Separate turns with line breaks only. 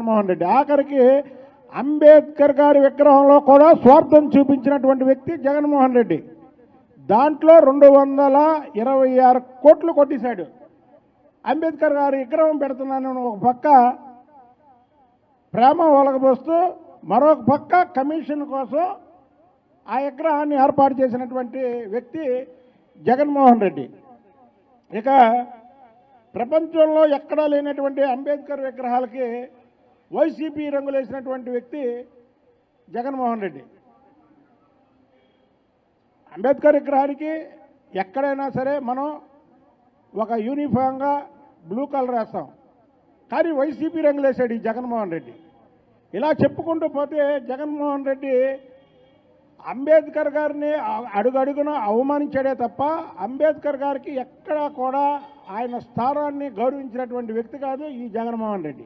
జగన్మోహన్ రెడ్డి. ఆఖరికి అంబేద్కర్ గారి విగ్రహంలో కూడా స్వార్థం చూపించినటువంటి వ్యక్తి జగన్మోహన్ రెడ్డి. దాంట్లో 226 కోట్లు కొట్టేశాడు. అంబేద్కర్ గారి విగ్రహం పెడుతున్నానని ఒక పక్క ప్రేమ ఒలగబోస్తూ మరొక పక్క కమిషన్ కోసం ఆ విగ్రహాన్ని ఏర్పాటు చేసినటువంటి వ్యక్తి జగన్మోహన్ రెడ్డి. ఇక ప్రపంచంలో ఎక్కడా లేనటువంటి అంబేద్కర్ విగ్రహాలకి వైసీపీ రంగులేసినటువంటి వ్యక్తి జగన్మోహన్ రెడ్డి. అంబేద్కర్ విగ్రహానికి ఎక్కడైనా సరే మనం ఒక యూనిఫామ్గా బ్లూ కలర్ వేస్తాం, కానీ వైసీపీ రంగులేసాడు ఈ జగన్మోహన్ రెడ్డి. ఇలా చెప్పుకుంటూ పోతే జగన్మోహన్ రెడ్డి అంబేద్కర్ గారిని అడుగడుగున అవమానించాడే తప్ప అంబేద్కర్ గారికి ఎక్కడా కూడా ఆయన స్థానాన్ని గౌరవించినటువంటి వ్యక్తి కాదు ఈ జగన్మోహన్ రెడ్డి.